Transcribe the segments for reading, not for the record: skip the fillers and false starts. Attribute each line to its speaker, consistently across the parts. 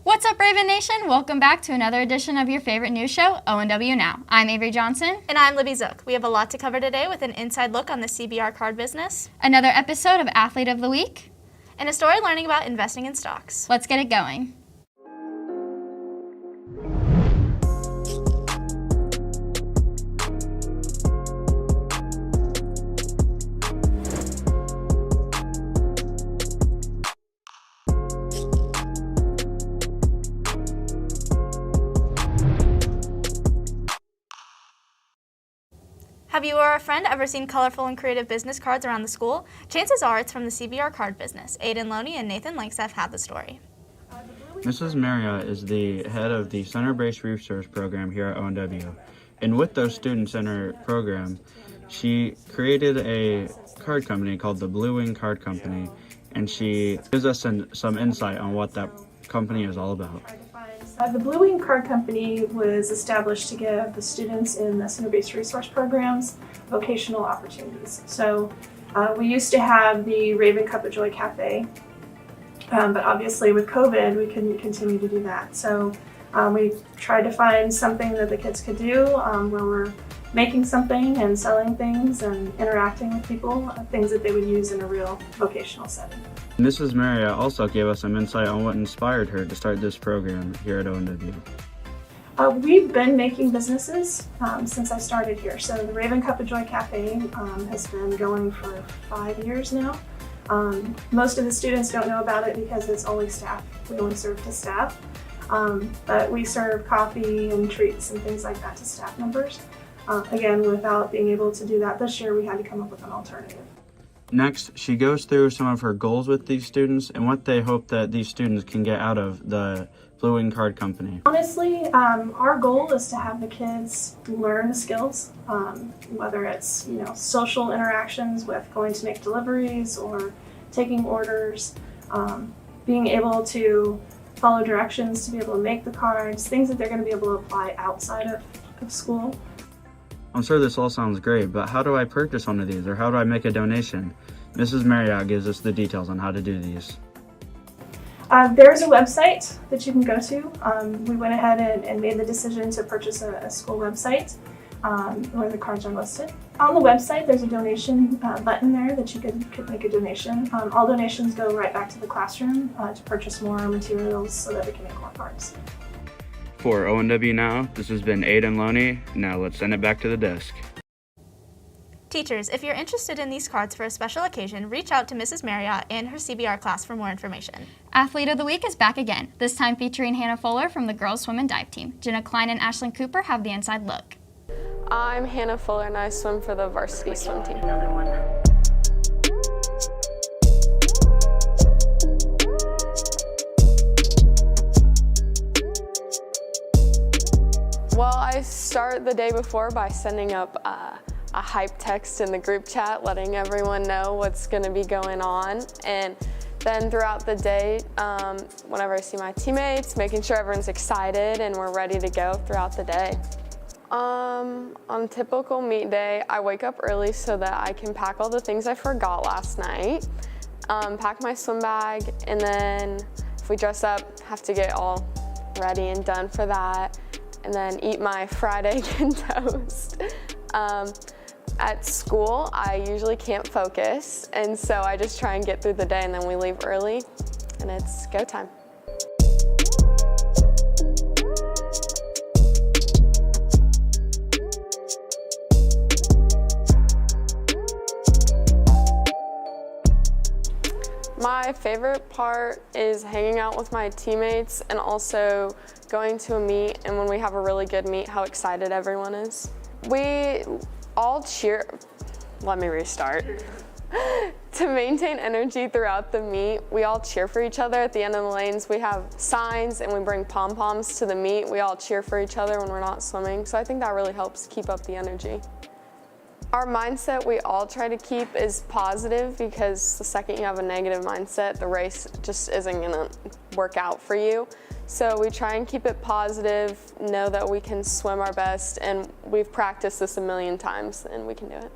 Speaker 1: What's up, Raven Nation? Welcome back to another edition of your favorite news show, ONW Now. I'm Avery Johnson.
Speaker 2: And I'm Libby Zook. We have a lot to cover today with an inside look on the CBR card business,
Speaker 1: Another episode of Athlete of the Week,
Speaker 2: and a story learning about investing in stocks.
Speaker 1: Let's get it going.
Speaker 2: Have you or a friend ever seen colorful and creative business cards around the school? Chances are it's from the CBR card business. Aiden Loney and Nathan Langseth have the story.
Speaker 3: Mrs. Marriott is the head of the Center-Based Research Program here at ONW. And with those students in her program, she created a card company called the Blue Wing Card Company, and she gives us some insight on what that company is all about.
Speaker 4: The Blue Wing Card Company was established to give the students in the Center-Based Resource Programs vocational opportunities. So we used to have the Raven Cup of Joy Cafe, but obviously with COVID we couldn't continue to do that. So we tried to find something that the kids could do where we're making something and selling things and interacting with people, things that they would use in a real vocational setting.
Speaker 3: Mrs. Marriott also gave us some insight on what inspired her to start this program here at ONW.
Speaker 4: We've been making businesses since I started here. So the Raven Cup of Joy Cafe has been going for 5 years now. Most of the students don't know about it because it's only staff. We only serve to staff. But we serve coffee and treats and things like that to staff members. Again, without being able to do that this year, we had to come up with an alternative.
Speaker 3: Next, she goes through some of her goals with these students and what they hope that these students can get out of the Blue Wing Card Company.
Speaker 4: Honestly, our goal is to have the kids learn the skills, whether it's social interactions with going to make deliveries or taking orders, being able to follow directions to be able to make the cards, things that they're going to be able to apply outside of school.
Speaker 3: I'm sure this all sounds great, but how do I purchase one of these, or how do I make a donation? Mrs. Marriott gives us the details on how to do these.
Speaker 4: There's a website that you can go to. We went ahead and made the decision to purchase a school website where the cards are listed. On the website, there's a donation button there that you could make a donation. All donations go right back to the classroom to purchase more materials so that we can make more cards.
Speaker 3: For ONW Now, this has been Aiden Loney. Now let's send it back to the desk.
Speaker 2: Teachers, if you're interested in these cards for a special occasion, reach out to Mrs. Marriott and her CBR class for more information.
Speaker 1: Athlete of the Week is back again, this time featuring Hannah Fuller from the girls swim and dive team. Jenna Klein and Ashlyn Cooper have the inside look.
Speaker 5: I'm Hannah Fuller and I swim for the varsity swim team. Well, I start the day before by sending up a hype text in the group chat, letting everyone know what's going to be going on. And then throughout the day, whenever I see my teammates, making sure everyone's excited and we're ready to go throughout the day. On a typical meet day, I wake up early so that I can pack all the things I forgot last night, pack my swim bag, and then if we dress up, have to get all ready and done for that. And then eat my fried egg and toast. At school, I usually can't focus, and so I just try and get through the day, and then we leave early, and it's go time. My favorite part is hanging out with my teammates and also going to a meet, and when we have a really good meet, how excited everyone is. We all cheer, let me restart. To maintain energy throughout the meet, we all cheer for each other. At the end of the lanes, we have signs and we bring pom-poms to the meet. We all cheer for each other when we're not swimming, so I think that really helps keep up the energy. Our mindset we all try to keep is positive, because the second you have a negative mindset, the race just isn't gonna work out for you. So we try and keep it positive, know that we can swim our best, and we've practiced this a million times and we can do it.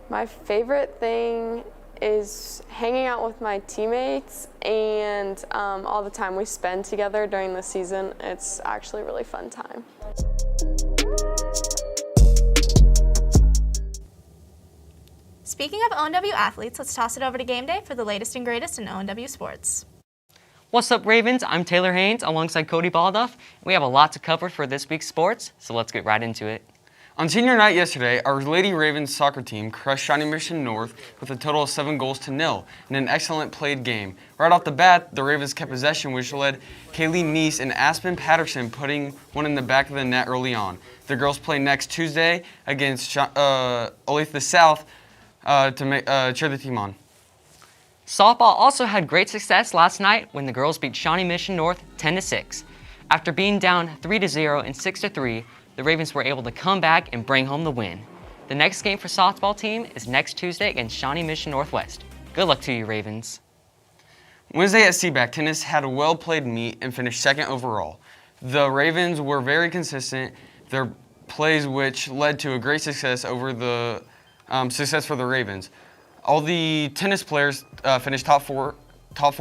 Speaker 5: My favorite thing is hanging out with my teammates and all the time we spend together during the season. It's actually a really fun time.
Speaker 2: Speaking of ONW athletes, let's toss it over to game day for the latest and greatest in ONW sports.
Speaker 6: What's up, Ravens? I'm Taylor Haynes alongside Cody Baldoff. We have a lot to cover for this week's sports, so let's get right into it.
Speaker 7: On senior night yesterday, our Lady Ravens soccer team crushed Shawnee Mission North with a total of 7-0 in an excellent played game. Right off the bat, the Ravens kept possession, which led Kaylee Neese and Aspen Patterson putting one in the back of the net early on. The girls play next Tuesday against Olathe South to cheer the team on.
Speaker 6: Softball also had great success last night when the girls beat Shawnee Mission North 10-6. After being down 3-0 and 6-3, the Ravens were able to come back and bring home the win. The next game for softball team is next Tuesday against Shawnee Mission Northwest. Good luck to you, Ravens.
Speaker 7: Wednesday at Seaback, tennis had a well-played meet and finished second overall. The Ravens were very consistent, their plays which led to a great success over the success for the Ravens. All the tennis players finished top four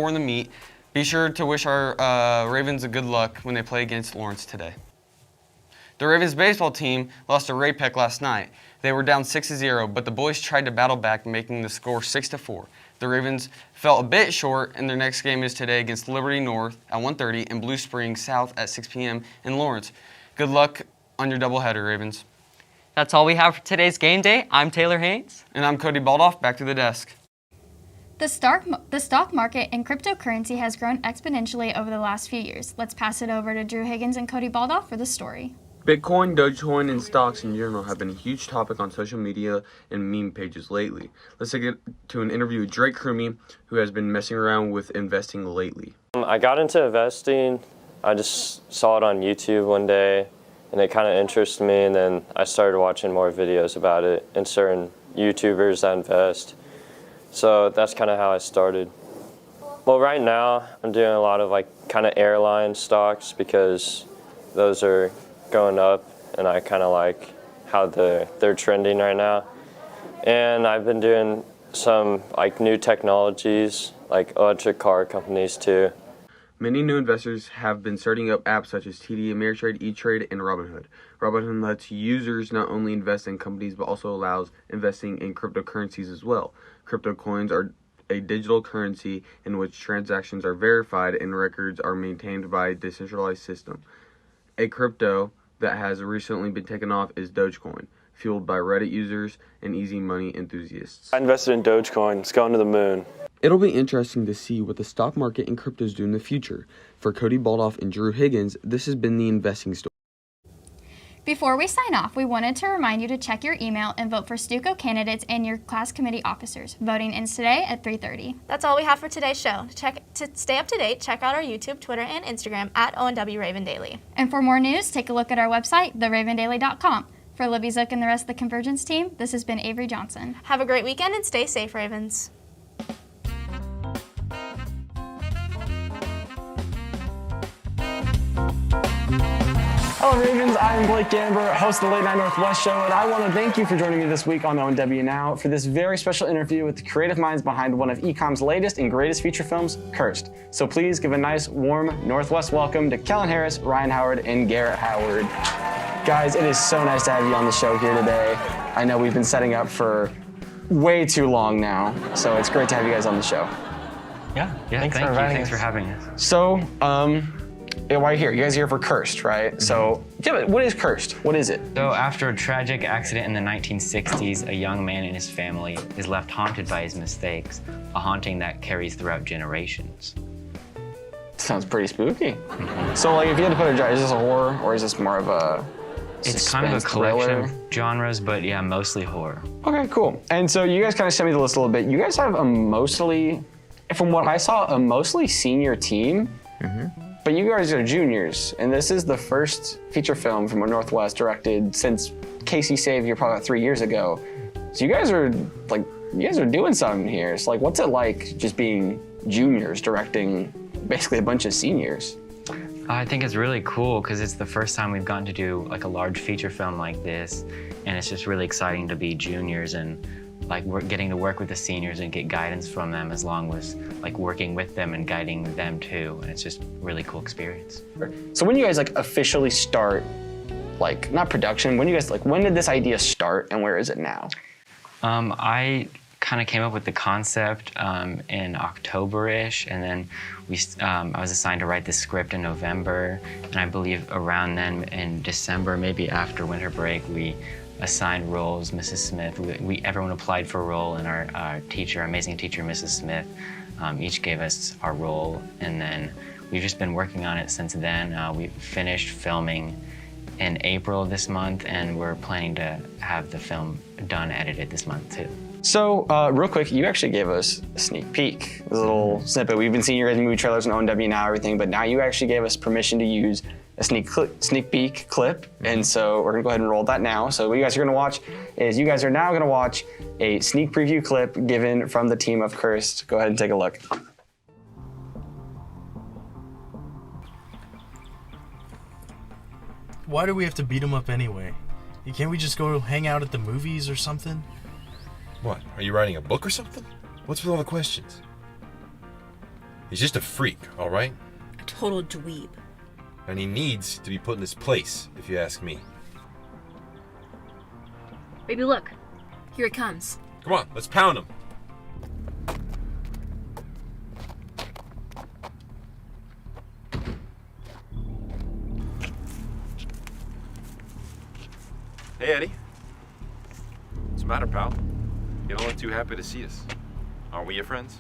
Speaker 7: in the meet. Be sure to wish our Ravens a good luck when they play against Lawrence today. The Ravens baseball team lost to Ray-Pec last night. They were down 6-0, but the boys tried to battle back, making the score 6-4. The Ravens fell a bit short, and their next game is today against Liberty North at 1:30 and Blue Springs South at 6 p.m. in Lawrence. Good luck on your doubleheader, Ravens.
Speaker 6: That's all we have for today's game day. I'm Taylor Haynes.
Speaker 7: And I'm Cody Baldoff, back to the desk.
Speaker 1: The stock market and cryptocurrency has grown exponentially over the last few years. Let's pass it over to Drew Higgins and Cody Baldoff for the story.
Speaker 8: Bitcoin, Dogecoin, and stocks in general have been a huge topic on social media and meme pages lately. Let's take it to an interview with Drake Crumey, who has been messing around with investing lately.
Speaker 9: I got into investing. I just saw it on YouTube one day, and it kind of interested me, and then I started watching more videos about it and certain YouTubers that invest. So that's kind of how I started. Well, right now I'm doing a lot of kind of airline stocks because those are going up, and I kind of like how they're trending right now. And I've been doing some new technologies, like electric car companies too.
Speaker 8: Many new investors have been starting up apps such as TD Ameritrade, E-Trade, and Robinhood. Robinhood lets users not only invest in companies but also allows investing in cryptocurrencies as well. Crypto coins are a digital currency in which transactions are verified and records are maintained by a decentralized system. A crypto that has recently been taken off is Dogecoin, fueled by Reddit users and easy money enthusiasts.
Speaker 9: I invested in Dogecoin. It's going to the moon.
Speaker 8: It'll be interesting to see what the stock market and cryptos do in the future. For Cody Baldoff and Drew Higgins, this has been the Investing Story.
Speaker 1: Before we sign off, we wanted to remind you to check your email and vote for Stuco candidates and your class committee officers. Voting ends today at 3:30.
Speaker 2: That's all we have for today's show. To stay up to date, check out our YouTube, Twitter, and Instagram at ONW Raven Daily.
Speaker 1: And for more news, take a look at our website, theravendaily.com. For Libby Zook and the rest of the Convergence team, this has been Avery Johnson.
Speaker 2: Have a great weekend and stay safe, Ravens.
Speaker 10: Hello Ravens, I am Blake Gamber, host of the Late Night Northwest Show, and I want to thank you for joining me this week on ONW Now for this very special interview with the creative minds behind one of eCom's latest and greatest feature films, Cursed. So please give a nice, warm Northwest welcome to Kellen Harris, Ryan Howard, and Garrett Howard. Guys, it is so nice to have you on the show here today. I know we've been setting up for way too long now, so it's great to have you guys on the show.
Speaker 11: Yeah, thank you. Thanks for having us.
Speaker 10: So, why are you here? You guys are here for Cursed, right? Mm-hmm. So, what is Cursed? What is it?
Speaker 11: So, after a tragic accident in the 1960s, a young man and his family is left haunted by his mistakes, a haunting that carries throughout generations.
Speaker 10: Sounds pretty spooky. Mm-hmm. So, if you had to put is this a horror or is this more of a
Speaker 11: It's kind of a collection
Speaker 10: thriller?
Speaker 11: of genres, but yeah, mostly horror.
Speaker 10: Okay, cool. And so you guys kind of sent me the list a little bit. You guys have from what I saw, a mostly senior team. Mm-hmm. But you guys are juniors, and this is the first feature film from Northwest directed since Casey Savior probably about 3 years ago. So you guys are doing something here. It's what's it like just being juniors directing basically a bunch of seniors?
Speaker 11: I think it's really cool because it's the first time we've gotten to do a large feature film like this, and it's just really exciting to be juniors and like we're getting to work with the seniors and get guidance from them, as long as like working with them and guiding them too. And it's just a really cool experience.
Speaker 10: So when you guys like officially start, like not production, when did this idea start and where is it now?
Speaker 11: I kind of came up with the concept in October-ish, and then I was assigned to write the script in November, and I believe around then in December, maybe after winter break, we assigned roles. Mrs. Smith, everyone applied for a role, and our teacher, amazing teacher, Mrs. Smith, each gave us our role, and then we've just been working on it since then. We finished filming in April of this month, and we're planning to have the film done, edited this month too.
Speaker 10: So real quick, you actually gave us a sneak peek, a little snippet. We've been seeing your guys' movie trailers on ONW Now, everything, but now you actually gave us permission to use a sneak peek clip, and so we're gonna go ahead and roll that now. So what you guys are gonna watch is you guys are now gonna watch a sneak preview clip given from the team of Cursed. Go ahead and take a look.
Speaker 12: Why do we have to beat him up anyway? Can't we just go hang out at the movies or something?
Speaker 13: What, are you writing a book or something? What's with all the questions? He's just a freak, all right?
Speaker 14: A total dweeb.
Speaker 13: And he needs to be put in his place, if you ask me.
Speaker 14: Baby, look. Here it comes.
Speaker 13: Come on, let's pound him. Hey, Eddie. What's the matter, pal? You don't look too happy to see us. Aren't we your friends?